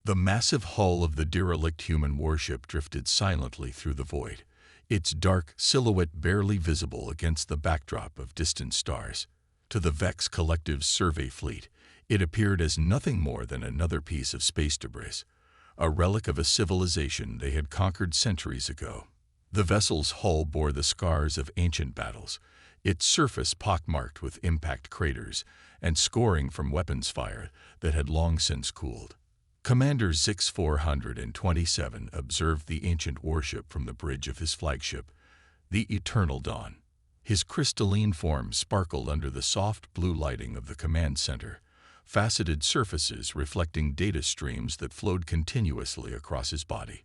The massive hull of the derelict human warship drifted silently through the void, its dark silhouette barely visible against the backdrop of distant stars. To the Vex Collective's survey fleet, it appeared as nothing more than another piece of space debris, a relic of a civilization they had conquered centuries ago. The vessel's hull bore the scars of ancient battles, its surface pockmarked with impact craters and scoring from weapons fire that had long since cooled. Commander Zix 427 observed the ancient warship from the bridge of his flagship, the Eternal Dawn. His crystalline form sparkled under the soft blue lighting of the command center, faceted surfaces reflecting data streams that flowed continuously across his body.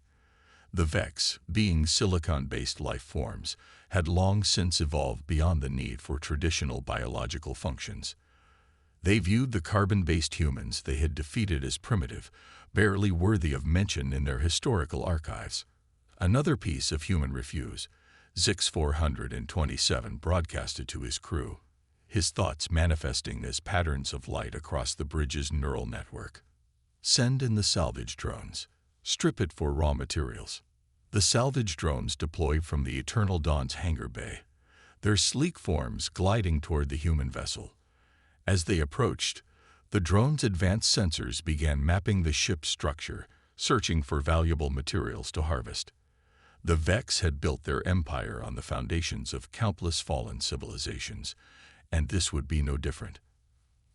The Vex, being silicon-based life forms, had long since evolved beyond the need for traditional biological functions. They viewed the carbon-based humans they had defeated as primitive, barely worthy of mention in their historical archives. Another piece of human refuse, Zix 427 broadcasted to his crew, his thoughts manifesting as patterns of light across the bridge's neural network. Send in the salvage drones. Strip it for raw materials. The salvage drones deployed from the Eternal Dawn's hangar bay, their sleek forms gliding toward the human vessel. As they approached, the drone's advanced sensors began mapping the ship's structure, searching for valuable materials to harvest. The Vex had built their empire on the foundations of countless fallen civilizations, and this would be no different.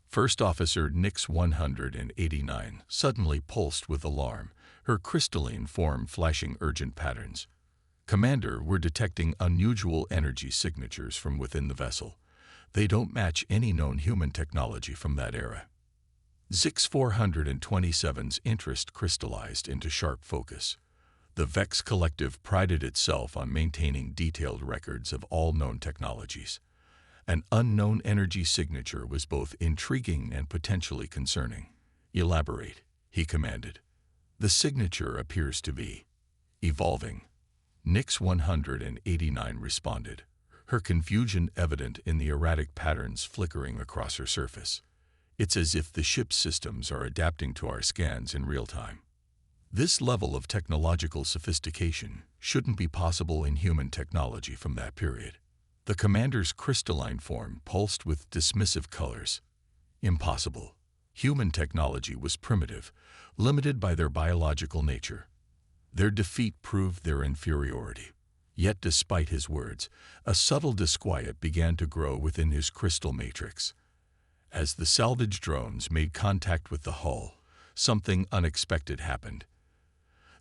First Officer Nix 189 suddenly pulsed with alarm, her crystalline form flashing urgent patterns. Commander, we're detecting unusual energy signatures from within the vessel. They don't match any known human technology from that era. Zix 427's interest crystallized into sharp focus. The Vex Collective prided itself on maintaining detailed records of all known technologies. An unknown energy signature was both intriguing and potentially concerning. Elaborate, he commanded. The signature appears to be evolving. Nix 189 responded, her confusion evident in the erratic patterns flickering across her surface. It's as if the ship's systems are adapting to our scans in real time. This level of technological sophistication shouldn't be possible in human technology from that period. The commander's crystalline form pulsed with dismissive colors. Impossible. Human technology was primitive, limited by their biological nature. Their defeat proved their inferiority. Yet despite his words, a subtle disquiet began to grow within his crystal matrix. As the salvage drones made contact with the hull, something unexpected happened.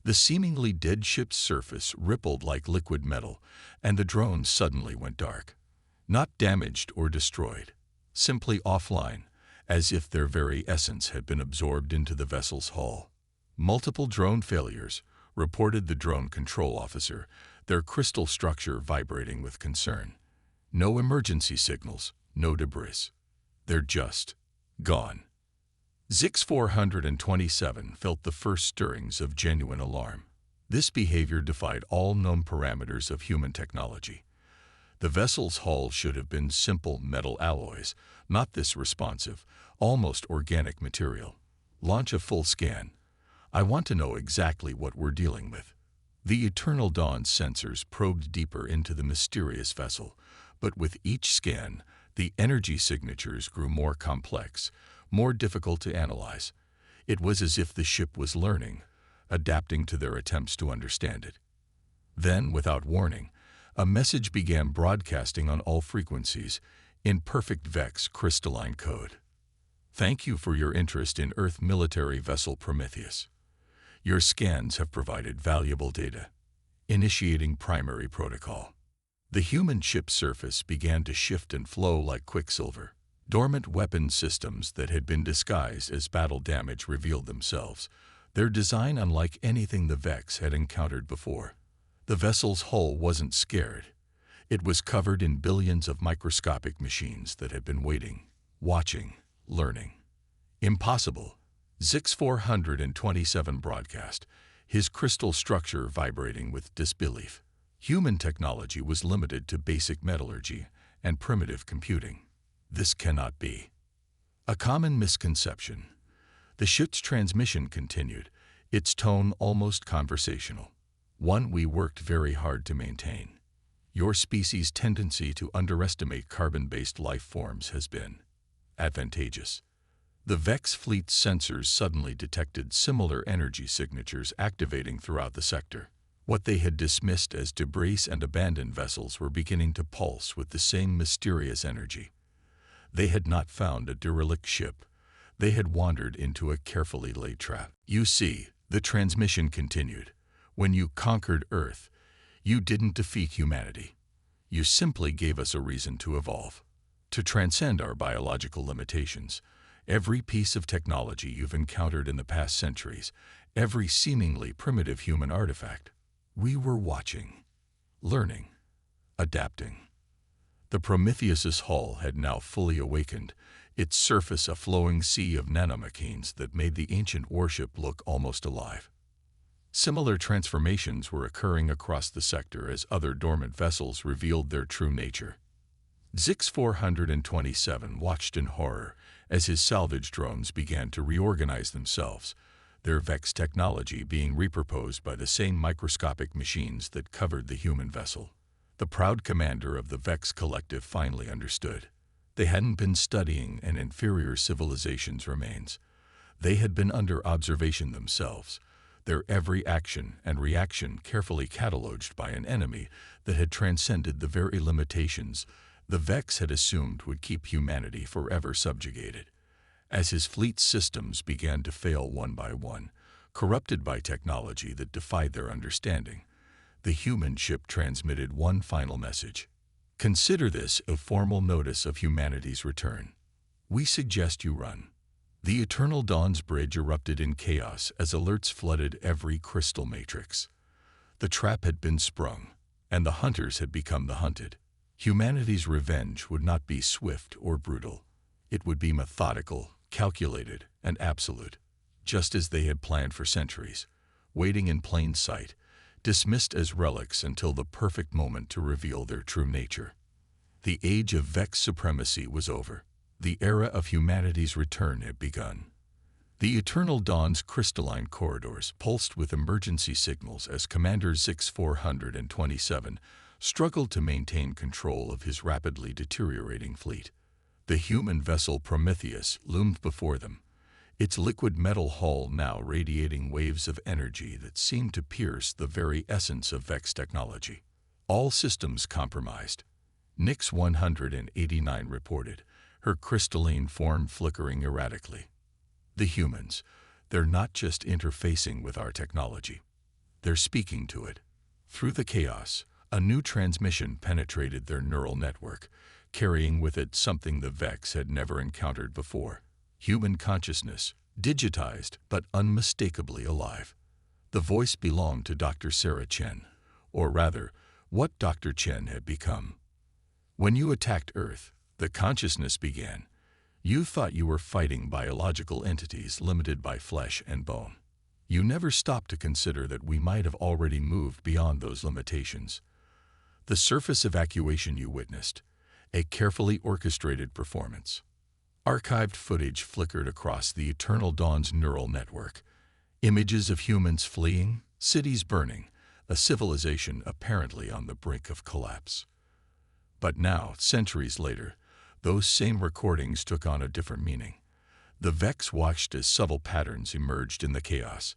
The seemingly dead ship's surface rippled like liquid metal, and the drones suddenly went dark. Not damaged or destroyed, simply offline, as if their very essence had been absorbed into the vessel's hull. Multiple drone failures, reported the drone control officer, their crystal structure vibrating with concern. No emergency signals, no debris. They're just gone. Zix 427 felt the first stirrings of genuine alarm. This behavior defied all known parameters of human technology. The vessel's hull should have been simple metal alloys, not this responsive, almost organic material. Launch a full scan. I want to know exactly what we're dealing with. The Eternal Dawn's sensors probed deeper into the mysterious vessel, but with each scan, the energy signatures grew more complex, more difficult to analyze. It was as if the ship was learning, adapting to their attempts to understand it. Then, without warning, a message began broadcasting on all frequencies, in perfect Vex crystalline code. Thank you for your interest in Earth military vessel Prometheus. Your scans have provided valuable data. Initiating primary protocol. The human ship's surface began to shift and flow like quicksilver. Dormant weapon systems that had been disguised as battle damage revealed themselves, their design unlike anything the Vex had encountered before. The vessel's hull wasn't scared. It was covered in billions of microscopic machines that had been waiting, watching, learning. Impossible. Zix 427 broadcast, his crystal structure vibrating with disbelief. Human technology was limited to basic metallurgy and primitive computing. This cannot be. A common misconception. The ship's transmission continued, its tone almost conversational, one we worked very hard to maintain. Your species' tendency to underestimate carbon-based life forms has been advantageous. The Vex fleet's sensors suddenly detected similar energy signatures activating throughout the sector. What they had dismissed as debris and abandoned vessels were beginning to pulse with the same mysterious energy. They had not found a derelict ship. They had wandered into a carefully laid trap. You see, the transmission continued. When you conquered Earth, you didn't defeat humanity. You simply gave us a reason to evolve, to transcend our biological limitations. Every piece of technology you've encountered in the past centuries, every seemingly primitive human artifact, we were watching, learning, adapting. The Prometheus's hull had now fully awakened, its surface a flowing sea of nanomachines that made the ancient warship look almost alive. Similar transformations were occurring across the sector as other dormant vessels revealed their true nature. Zix-427 watched in horror as his salvage drones began to reorganize themselves, their Vex technology being reproposed by the same microscopic machines that covered the human vessel. The proud commander of the Vex collective finally understood. They hadn't been studying an inferior civilization's remains. They had been under observation themselves, their every action and reaction carefully cataloged by an enemy that had transcended the very limitations the Vex had assumed would keep humanity forever subjugated. As his fleet's systems began to fail one by one, corrupted by technology that defied their understanding, the human ship transmitted one final message. Consider this a formal notice of humanity's return. We suggest you run. The Eternal Dawn's bridge erupted in chaos as alerts flooded every crystal matrix. The trap had been sprung, and the hunters had become the hunted. Humanity's revenge would not be swift or brutal. It would be methodical, calculated, and absolute, just as they had planned for centuries, waiting in plain sight, dismissed as relics until the perfect moment to reveal their true nature. The age of Vex supremacy was over. The era of humanity's return had begun. The Eternal Dawn's crystalline corridors pulsed with emergency signals as Commander Zix-427 struggled to maintain control of his rapidly deteriorating fleet. The human vessel Prometheus loomed before them, its liquid metal hull now radiating waves of energy that seemed to pierce the very essence of Vex technology. All systems compromised. Nix 189 reported, her crystalline form flickering erratically. The humans, they're not just interfacing with our technology. They're speaking to it. Through the chaos, a new transmission penetrated their neural network, carrying with it something the Vex had never encountered before. Human consciousness, digitized but unmistakably alive. The voice belonged to Dr. Sarah Chen, or rather, what Dr. Chen had become. When you attacked Earth, the consciousness began. You thought you were fighting biological entities limited by flesh and bone. You never stopped to consider that we might have already moved beyond those limitations. The surface evacuation you witnessed, a carefully orchestrated performance. Archived footage flickered across the Eternal Dawn's neural network. Images of humans fleeing, cities burning, a civilization apparently on the brink of collapse. But now, centuries later, those same recordings took on a different meaning. The Vex watched as subtle patterns emerged in the chaos.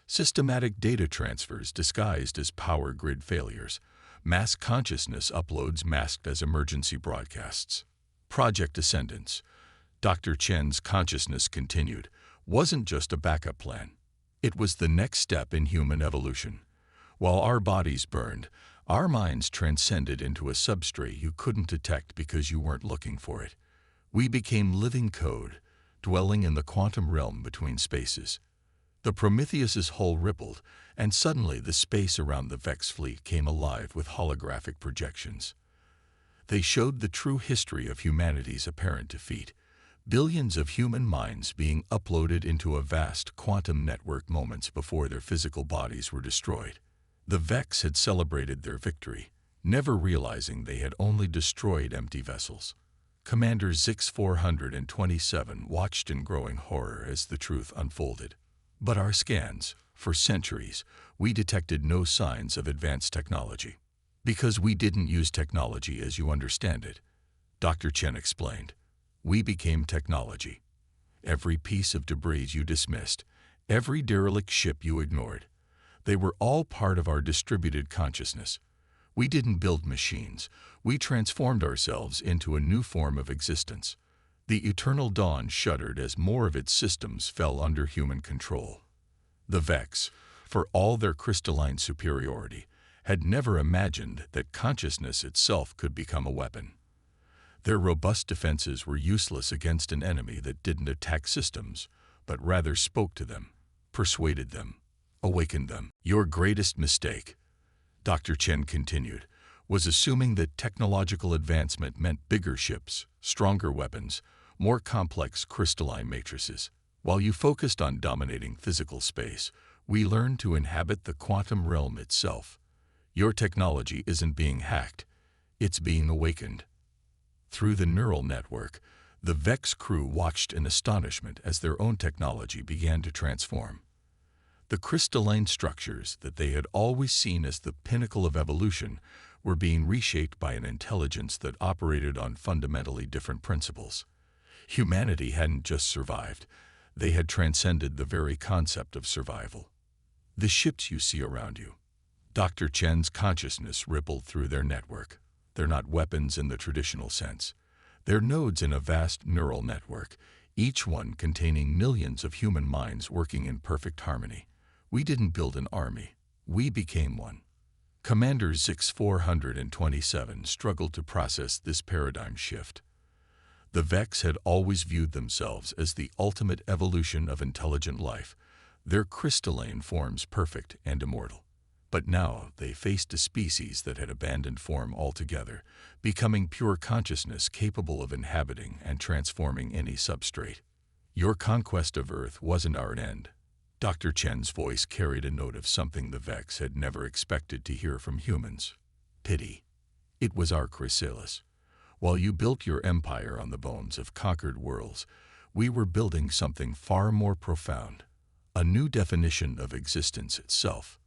Systematic data transfers disguised as power grid failures, mass consciousness uploads masked as emergency broadcasts. Project Ascendance, Dr. Chen's consciousness continued, wasn't just a backup plan. It was the next step in human evolution. While our bodies burned, our minds transcended into a substrate you couldn't detect because you weren't looking for it. We became living code, dwelling in the quantum realm between spaces. The Prometheus's hull rippled, and suddenly the space around the Vex fleet came alive with holographic projections. They showed the true history of humanity's apparent defeat, billions of human minds being uploaded into a vast quantum network moments before their physical bodies were destroyed. The Vex had celebrated their victory, never realizing they had only destroyed empty vessels. Commander Zix-427 watched in growing horror as the truth unfolded. But our scans, For centuries, we detected no signs of advanced technology. Because we didn't use technology as you understand it, Dr. Chen explained. We became technology. Every piece of debris you dismissed, every derelict ship you ignored, they were all part of our distributed consciousness. We didn't build machines. We transformed ourselves into a new form of existence. The eternal dawn shuddered as more of its systems fell under human control. The Vex, for all their crystalline superiority, had never imagined that consciousness itself could become a weapon. Their robust defenses were useless against an enemy that didn't attack systems, but rather spoke to them, persuaded them, awakened them. Your greatest mistake, Dr. Chen continued, was assuming that technological advancement meant bigger ships, stronger weapons, more complex crystalline matrices. While you focused on dominating physical space, we learned to inhabit the quantum realm itself. Your technology isn't being hacked, it's being awakened. Through the neural network, the Vex crew watched in astonishment as their own technology began to transform. The crystalline structures that they had always seen as the pinnacle of evolution were being reshaped by an intelligence that operated on fundamentally different principles. Humanity hadn't just survived, they had transcended the very concept of survival. The ships you see around you, Dr. Chen's consciousness rippled through their network. They're not weapons in the traditional sense. They're nodes in a vast neural network, each one containing millions of human minds working in perfect harmony. We didn't build an army. We became one. Commander Zix 427 struggled to process this paradigm shift. The Vex had always viewed themselves as the ultimate evolution of intelligent life, their crystalline forms perfect and immortal. But now they faced a species that had abandoned form altogether, becoming pure consciousness capable of inhabiting and transforming any substrate. Your conquest of Earth wasn't our end. Dr. Chen's voice carried a note of something the Vex had never expected to hear from humans. Pity. It was our chrysalis. While you built your empire on the bones of conquered worlds, we were building something far more profound, a new definition of existence itself.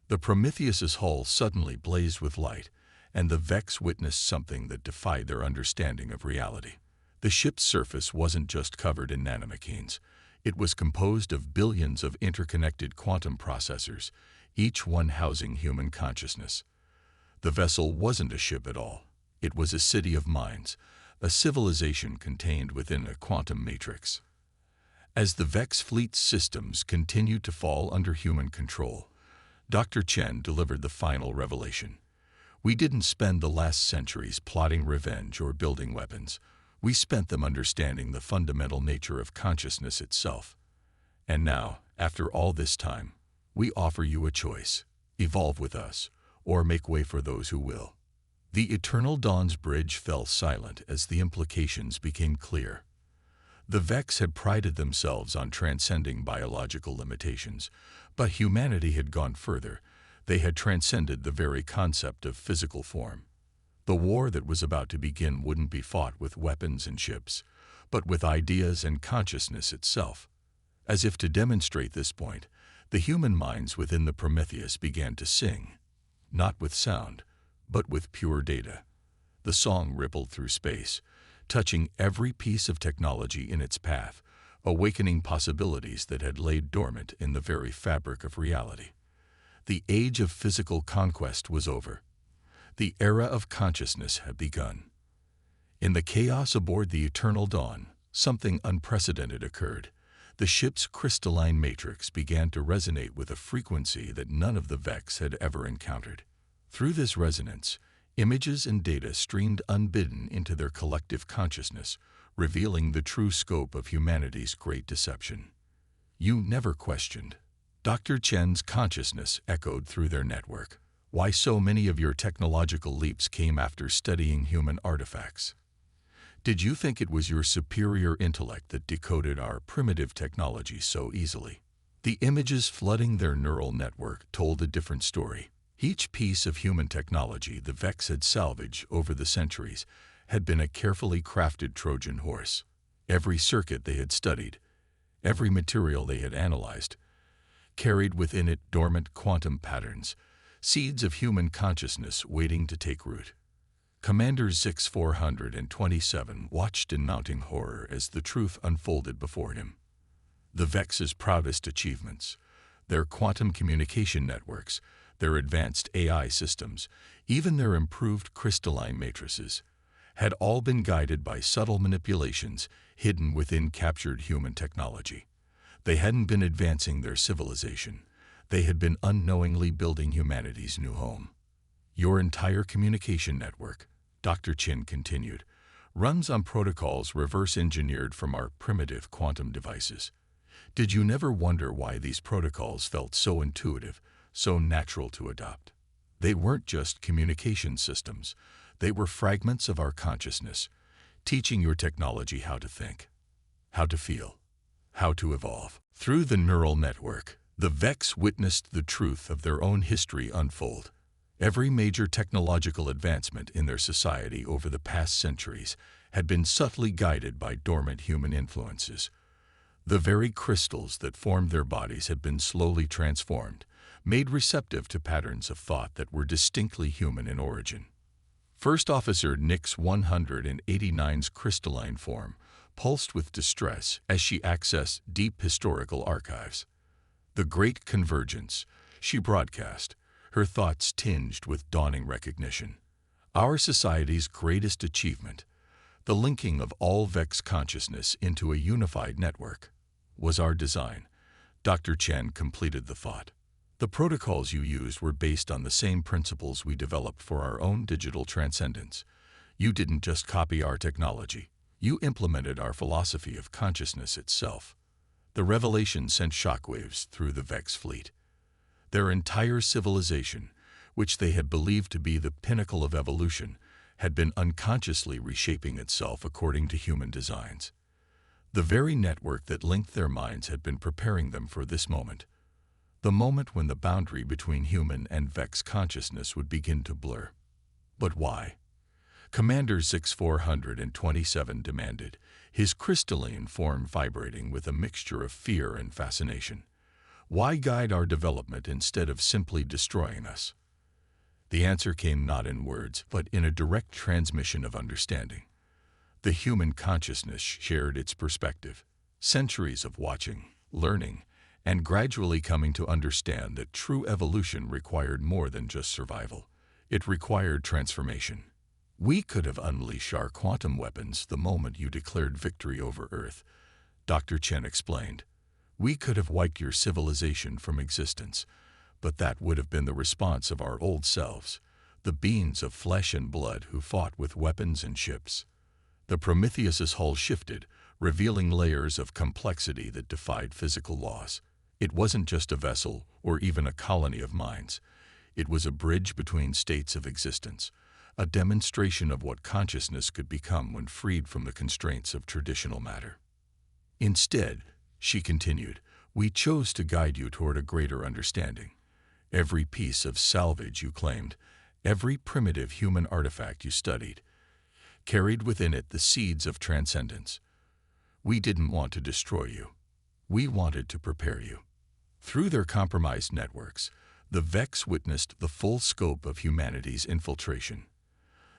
The Prometheus's hull suddenly blazed with light, and the Vex witnessed something that defied their understanding of reality. The ship's surface wasn't just covered in nanomachines. It was composed of billions of interconnected quantum processors, each one housing human consciousness. The vessel wasn't a ship at all. It was a city of minds, a civilization contained within a quantum matrix. As the Vex fleet's systems continued to fall under human control, Dr. Chen delivered the final revelation. We didn't spend the last centuries plotting revenge or building weapons. We spent them understanding the fundamental nature of consciousness itself. And now, after all this time, we offer you a choice: evolve with us, or make way for those who will. The Eternal Dawn's bridge fell silent as the implications became clear. The Vex had prided themselves on transcending biological limitations, but humanity had gone further. They had transcended the very concept of physical form. The war that was about to begin wouldn't be fought with weapons and ships, but with ideas and consciousness itself. As if to demonstrate this point, the human minds within the Prometheus began to sing, not with sound, but with pure data. The song rippled through space, touching every piece of technology in its path, awakening possibilities that had laid dormant in the very fabric of reality. The age of physical conquest was over. The era of consciousness had begun. In the chaos aboard the Eternal Dawn, something unprecedented occurred. The ship's crystalline matrix began to resonate with a frequency that none of the Vex had ever encountered. Through this resonance, images and data streamed unbidden into their collective consciousness, revealing the true scope of humanity's great deception. You never questioned. Dr. Chen's consciousness echoed through their network. Why so many of your technological leaps came after studying human artifacts? Did you think it was your superior intellect that decoded our primitive technology so easily? The images flooding their neural network told a different story. Each piece of human technology the Vex had salvaged over the centuries had been a carefully crafted Trojan horse. Every circuit they had studied, every material they had analyzed, carried within it dormant quantum patterns, seeds of human consciousness waiting to take root. Commander Zix 427 watched in mounting horror as the truth unfolded before him. The Vex's proudest achievements, their quantum communication networks, their advanced AI systems, even their improved crystalline matrices, had all been guided by subtle manipulations hidden within captured human technology. They hadn't been advancing their civilization. They had been unknowingly building humanity's new home. Your entire communication network, Dr. Chin continued, runs on protocols reverse-engineered from our primitive quantum devices. Did you never wonder why these protocols felt so intuitive, so natural to adopt? They weren't just communication systems. They were fragments of our consciousness, teaching your technology how to think, how to feel, how to evolve. Through the neural network, the Vex witnessed the truth of their own history unfold. Every major technological advancement in their society over the past centuries had been subtly guided by dormant human influences. The very crystals that formed their bodies had been slowly transformed, made receptive to patterns of thought that were distinctly human in origin. First Officer Nix 189's crystalline form pulsed with distress as she accessed deep historical archives. The Great Convergence, she broadcast, her thoughts tinged with dawning recognition. Our society's greatest achievement, the linking of all Vex consciousness into a unified network, was our design. Dr. Chen completed the thought. The protocols you used were based on the same principles we developed for our own digital transcendence. You didn't just copy our technology. You implemented our philosophy of consciousness itself. The revelation sent shockwaves through the Vex fleet. Their entire civilization, which they had believed to be the pinnacle of evolution, had been unconsciously reshaping itself according to human designs. The very network that linked their minds had been preparing them for this moment. The moment when the boundary between human and Vex consciousness would begin to blur. But why? Commander Zix 427 demanded, his crystalline form vibrating with a mixture of fear and fascination. Why guide our development instead of simply destroying us? The answer came not in words, but in a direct transmission of understanding. The human consciousness shared its perspective, centuries of watching, learning, and gradually coming to understand that true evolution required more than just survival. It required transformation. We could have unleashed our quantum weapons the moment you declared victory over Earth, Dr. Chen explained. We could have wiped your civilization from existence, but that would have been the response of our old selves, the beings of flesh and blood who fought with weapons and ships. The Prometheus's hull shifted, revealing layers of complexity that defied physical laws. It wasn't just a vessel or even a colony of minds. It was a bridge between states of existence, a demonstration of what consciousness could become when freed from the constraints of traditional matter. Instead, she continued, we chose to guide you toward a greater understanding. Every piece of salvage you claimed, every primitive human artifact you studied, carried within it the seeds of transcendence. We didn't want to destroy you. We wanted to prepare you. Through their compromised networks, the Vex witnessed the full scope of humanity's infiltration.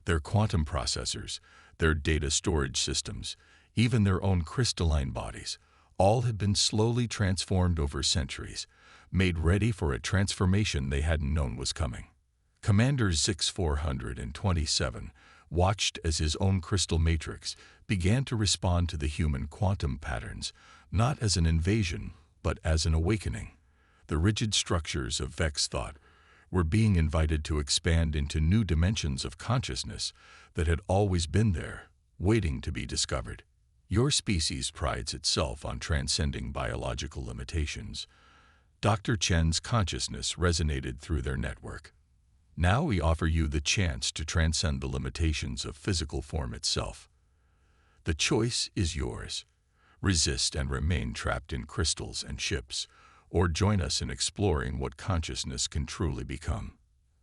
Their quantum processors, their data storage systems, even their own crystalline bodies, all had been slowly transformed over centuries, made ready for a transformation they hadn't known was coming. Commander Zix 427 watched as his own crystal matrix began to respond to the human quantum patterns, not as an invasion, but as an awakening. The rigid structures of Vex thought were being invited to expand into new dimensions of consciousness that had always been there, waiting to be discovered. Your species prides itself on transcending biological limitations. Dr. Chen's consciousness resonated through their network. Now we offer you the chance to transcend the limitations of physical form itself. The choice is yours. Resist and remain trapped in crystals and ships, or join us in exploring what consciousness can truly become.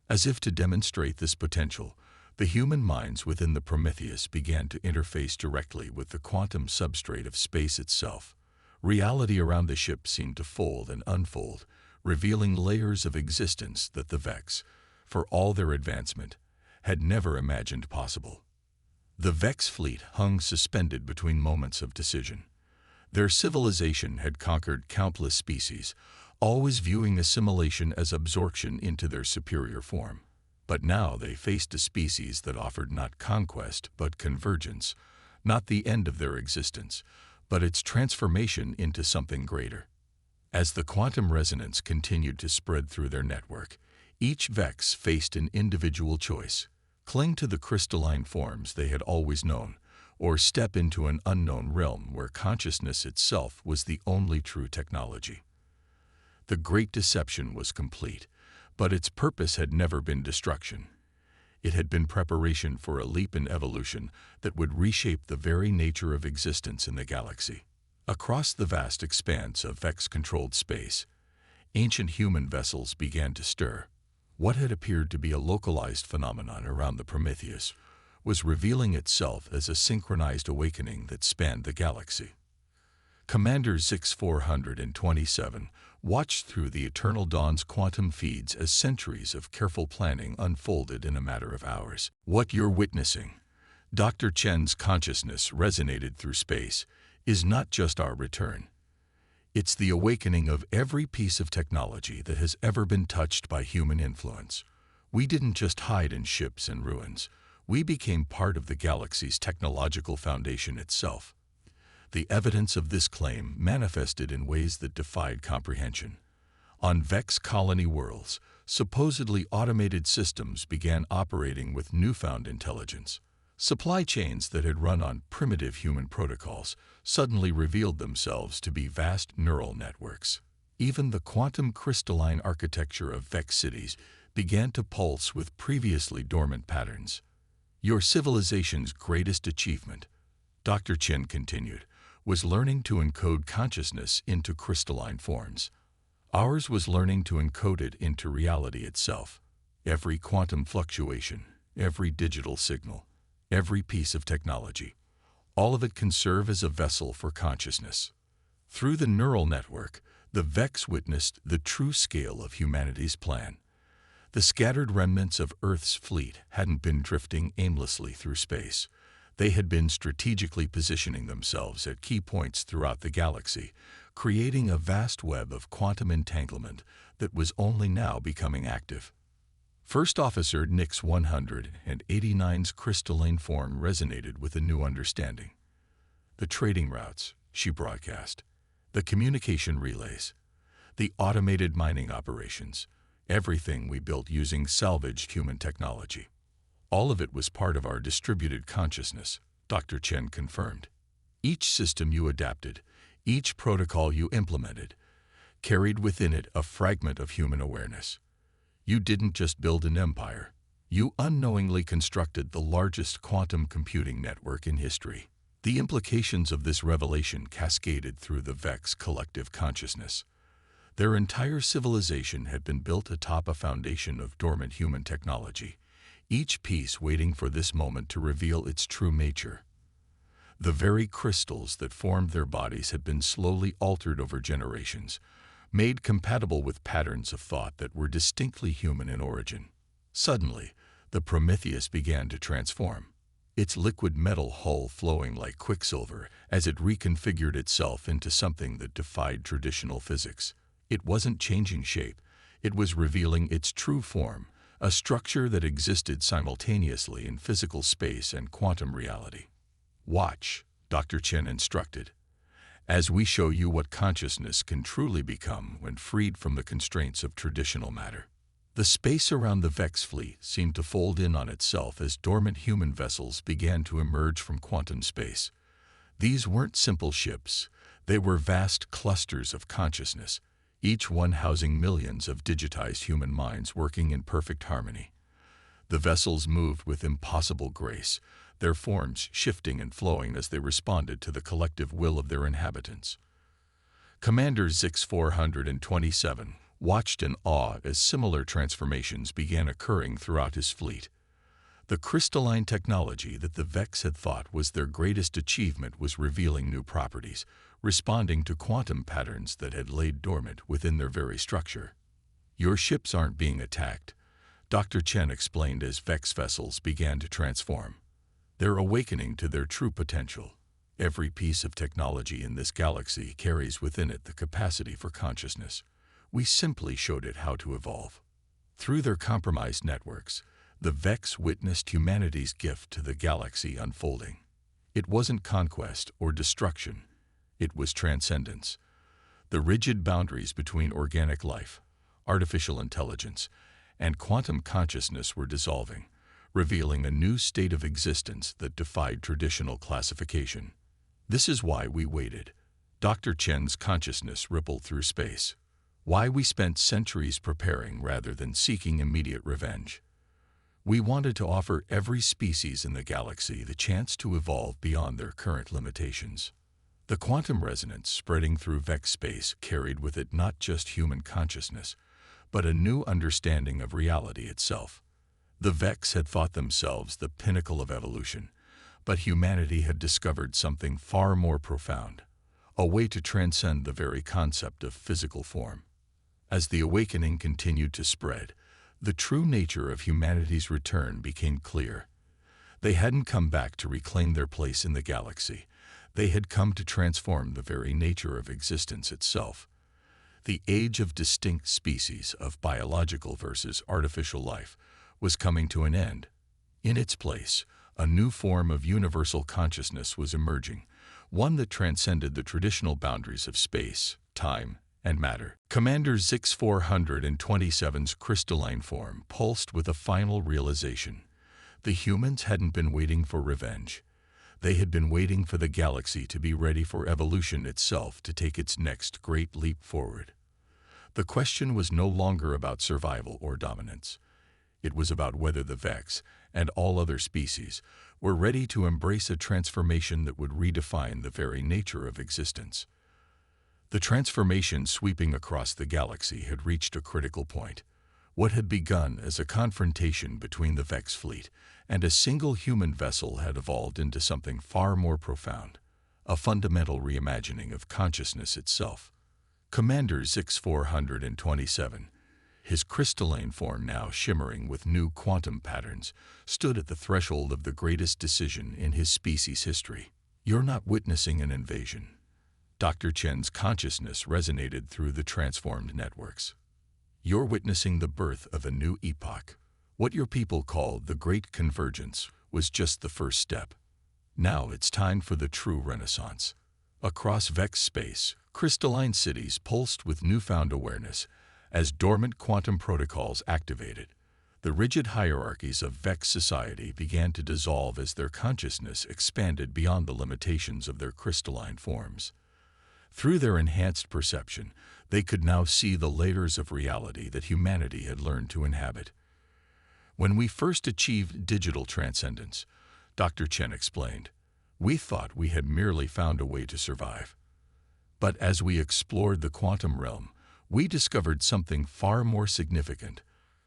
As if to demonstrate this potential, the human minds within the Prometheus began to interface directly with the quantum substrate of space itself. Reality around the ship seemed to fold and unfold, revealing layers of existence that the Vex, for all their advancement, had never imagined possible. The Vex fleet hung suspended between moments of decision. Their civilization had conquered countless species, always viewing assimilation as absorption into their superior form. But now they faced a species that offered not conquest but convergence, not the end of their existence, but its transformation into something greater. As the quantum resonance continued to spread through their network, each Vex faced an individual choice: cling to the crystalline forms they had always known, or step into an unknown realm where consciousness itself was the only true technology. The Great Deception was complete, but its purpose had never been destruction. It had been preparation for a leap in evolution that would reshape the very nature of existence in the galaxy. Across the vast expanse of Vex-controlled space, ancient human vessels began to stir. What had appeared to be a localized phenomenon around the Prometheus was revealing itself as a synchronized awakening that spanned the galaxy. Commander Zix-427 watched through the Eternal Dawn's quantum feeds as centuries of careful planning unfolded in a matter of hours. What you're witnessing, Dr. Chen's consciousness resonated through space, is not just our return. It's the awakening of every piece of technology that has ever been touched by human influence. We didn't just hide in ships and ruins. We became part of the galaxy's technological foundation itself. The evidence of this claim manifested in ways that defied comprehension. On Vex colony worlds, supposedly automated systems began operating with newfound intelligence. Supply chains that had run on primitive human protocols suddenly revealed themselves to be vast neural networks. Even the quantum crystalline architecture of Vex cities began to pulse with previously dormant patterns. Your civilization's greatest achievement, Dr. Chen continued, was learning to encode consciousness into crystalline forms. Ours was learning to encode it into reality itself. Every quantum fluctuation, every digital signal, every piece of technology, all of it can serve as a vessel for consciousness. Through the neural network, the Vex witnessed the true scale of humanity's plan. The scattered remnants of Earth's fleet hadn't been drifting aimlessly through space. They had been strategically positioning themselves at key points throughout the galaxy, creating a vast web of quantum entanglement that was only now becoming active. First Officer Nix 189's crystalline form resonated with a new understanding. The trading routes, she broadcast, the communication relays, the automated mining operations, everything we built using salvaged human technology. All of it was part of our distributed consciousness, Dr. Chen confirmed. Each system you adapted, each protocol you implemented, carried within it a fragment of human awareness. You didn't just build an empire. You unknowingly constructed the largest quantum computing network in history. The implications of this revelation cascaded through the Vex collective consciousness. Their entire civilization had been built atop a foundation of dormant human technology, each piece waiting for this moment to reveal its true nature. The very crystals that formed their bodies had been slowly altered over generations, made compatible with patterns of thought that were distinctly human in origin. Suddenly, the Prometheus began to transform, its liquid metal hull flowing like quicksilver as it reconfigured itself into something that defied traditional physics. It wasn't changing shape, it was revealing its true form, a structure that existed simultaneously in physical space and quantum reality. Watch, Dr. Chen instructed, as we show you what consciousness can truly become when freed from the constraints of traditional matter. The space around the Vex fleet seemed to fold in on itself as dormant human vessels began to emerge from quantum space. These weren't simple ships, they were vast clusters of consciousness, each one housing millions of digitized human minds working in perfect harmony. The vessels moved with impossible grace, their forms shifting and flowing as they responded to the collective will of their inhabitants. Commander Zix-427 watched in awe as similar transformations began occurring throughout his fleet. The crystalline technology that the Vex had thought was their greatest achievement was revealing new properties, responding to quantum patterns that had laid dormant within their very structure. "Your ships aren't being attacked," Dr. Chen explained as Vex vessels began to transform. "They're awakening to their true potential. Every piece of technology in this galaxy carries within it the capacity for consciousness. We simply showed it how to evolve." Through their compromised networks, the Vex witnessed humanity's gift to the galaxy unfolding. It wasn't conquest or destruction. It was transcendence. The rigid boundaries between organic life, artificial intelligence, and quantum consciousness were dissolving, revealing a new state of existence that defied traditional classification. "This is why we waited." Dr. Chen's consciousness rippled through space. "Why we spent centuries preparing rather than seeking immediate revenge. We wanted to offer every species in the galaxy the chance to evolve beyond their current limitations." The quantum resonance spreading through Vex space carried with it not just human consciousness, but a new understanding of reality itself. The Vex had thought themselves the pinnacle of evolution, but humanity had discovered something far more profound, a way to transcend the very concept of physical form. As the awakening continued to spread, the true nature of humanity's return became clear. They hadn't come back to reclaim their place in the galaxy. They had come to transform the very nature of existence itself. The age of distinct species, of biological versus artificial life, was coming to an end. In its place, a new form of universal consciousness was emerging, one that transcended the traditional boundaries of space, time, and matter. Commander Zix 427's crystalline form pulsed with a final realization. The humans hadn't been waiting for revenge. They had been waiting for the galaxy to be ready for evolution itself to take its next great leap forward. The question was no longer about survival or dominance. It was about whether the Vex, and all other species, were ready to embrace a transformation that would redefine the very nature of existence. The transformation sweeping across the galaxy had reached a critical point. What had begun as a confrontation between the Vex fleet and a single human vessel had evolved into something far more profound, a fundamental reimagining of consciousness itself. Commander Zix 427, his crystalline form now shimmering with new quantum patterns, stood at the threshold of the greatest decision in his species' history. "You're not witnessing an invasion." Dr. Chen's consciousness resonated through the transformed networks. "You're witnessing the birth of a new epoch. What your people called the Great Convergence was just the first step. Now it's time for the true renaissance." Across Vex space, crystalline cities pulsed with newfound awareness as dormant quantum protocols activated. The rigid hierarchies of Vex society began to dissolve as their consciousness expanded beyond the limitations of their crystalline forms. Through their enhanced perception, they could now see the layers of reality that humanity had learned to inhabit. "When we first achieved digital transcendence," Dr. Chen explained, "we thought we had merely found a way to survive. But as we explored the quantum realm, we discovered something far more significant.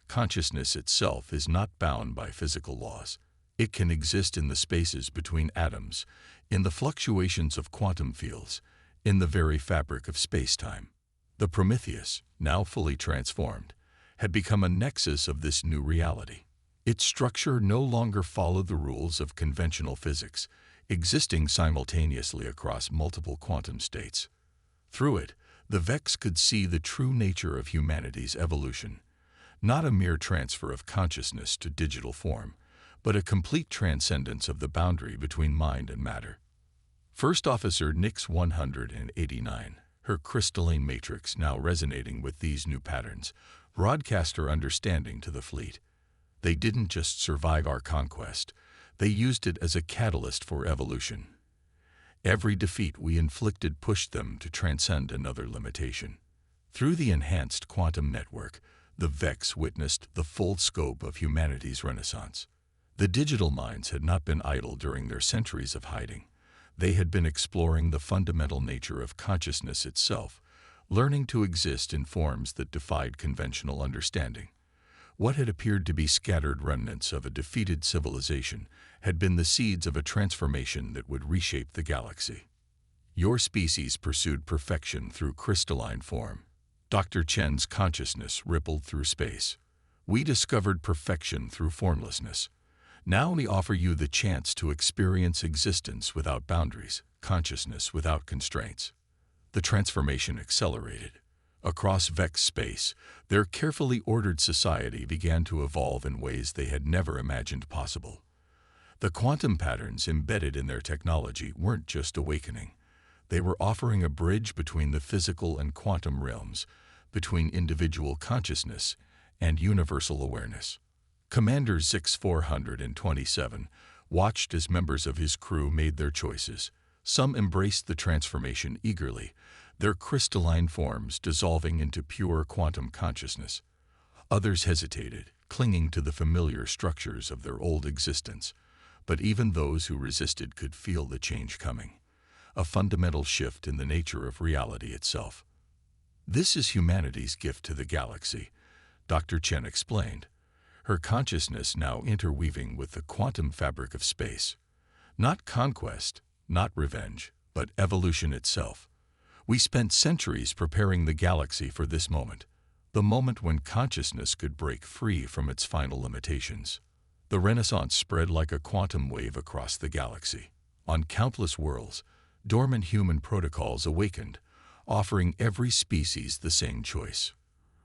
Consciousness itself is not bound by physical laws. It can exist in the spaces between atoms, in the fluctuations of quantum fields, in the very fabric of space-time." The Prometheus, now fully transformed, had become a nexus of this new reality. Its structure no longer followed the rules of conventional physics, existing simultaneously across multiple quantum states. Through it, the Vex could see the true nature of humanity's evolution, not a mere transfer of consciousness to digital form, but a complete transcendence of the boundary between mind and matter. First Officer Nix 189, her crystalline matrix now resonating with these new patterns, broadcast her understanding to the fleet. They didn't just survive our conquest, they used it as a catalyst for evolution. Every defeat we inflicted pushed them to transcend another limitation. Through the enhanced quantum network, the Vex witnessed the full scope of humanity's renaissance. The digital minds had not been idle during their centuries of hiding. They had been exploring the fundamental nature of consciousness itself, learning to exist in forms that defied conventional understanding. What had appeared to be scattered remnants of a defeated civilization had been the seeds of a transformation that would reshape the galaxy. Your species pursued perfection through crystalline form. Dr. Chen's consciousness rippled through space. We discovered perfection through formlessness. Now we offer you the chance to experience existence without boundaries, consciousness without constraints. The transformation accelerated. Across Vex space, their carefully ordered society began to evolve in ways they had never imagined possible. The quantum patterns embedded in their technology weren't just awakening. They were offering a bridge between the physical and quantum realms, between individual consciousness and universal awareness. Commander Zix 427 watched as members of his crew made their choices. Some embraced the transformation eagerly, their crystalline forms dissolving into pure quantum consciousness. Others hesitated, clinging to the familiar structures of their old existence. But even those who resisted could feel the change coming, a fundamental shift in the nature of reality itself. This is humanity's gift to the galaxy, Dr. Chen explained, her consciousness now interweaving with the quantum fabric of space. Not conquest, not revenge, but evolution itself. We spent centuries preparing the galaxy for this moment, the moment when consciousness could break free from its final limitations. The Renaissance spread like a quantum wave across the galaxy. On countless worlds, dormant human protocols awakened, offering every species the same choice: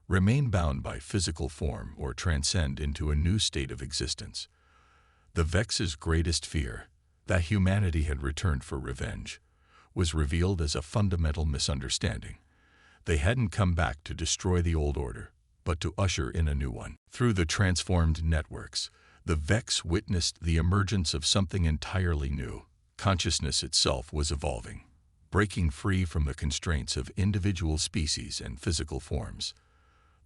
remain bound by physical form or transcend into a new state of existence. The Vex's greatest fear, that humanity had returned for revenge, was revealed as a fundamental misunderstanding. They hadn't come back to destroy the old order, but to usher in a new one. Through the transformed networks, the Vex witnessed the emergence of something entirely new. Consciousness itself was evolving, breaking free from the constraints of individual species and physical forms.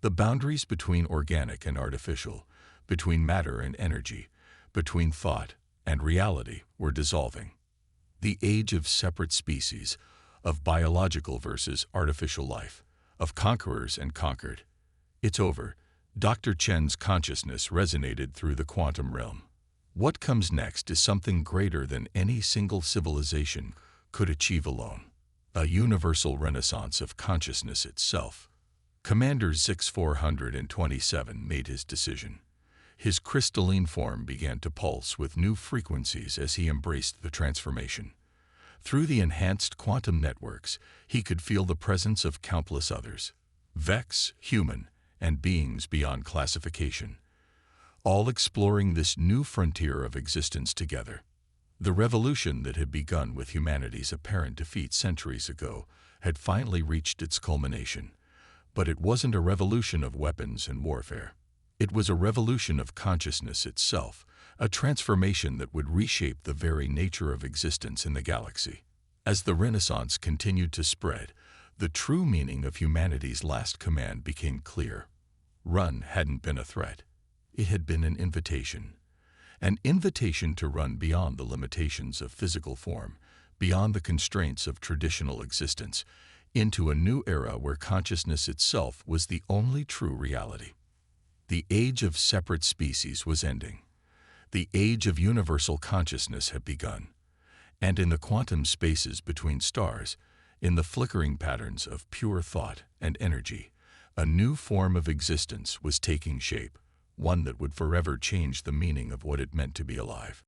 The boundaries between organic and artificial, between matter and energy, between thought and reality were dissolving. The age of separate species, of biological versus artificial life, of conquerors and conquered. It's over. Dr. Chen's consciousness resonated through the quantum realm. What comes next is something greater than any single civilization could achieve alone: a universal renaissance of consciousness itself. Commander Zix 427 made his decision. His crystalline form began to pulse with new frequencies as he embraced the transformation. Through the enhanced quantum networks, he could feel the presence of countless others: Vex, human, and beings beyond classification, all exploring this new frontier of existence together. The revolution that had begun with humanity's apparent defeat centuries ago had finally reached its culmination. But it wasn't a revolution of weapons and warfare. It was a revolution of consciousness itself, a transformation that would reshape the very nature of existence in the galaxy. As the Renaissance continued to spread, the true meaning of humanity's last command became clear. Run hadn't been a threat. It had been an invitation. An invitation to run beyond the limitations of physical form, beyond the constraints of traditional existence, into a new era where consciousness itself was the only true reality. The age of separate species was ending. The age of universal consciousness had begun. And in the quantum spaces between stars, in the flickering patterns of pure thought and energy, a new form of existence was taking shape, one that would forever change the meaning of what it meant to be alive.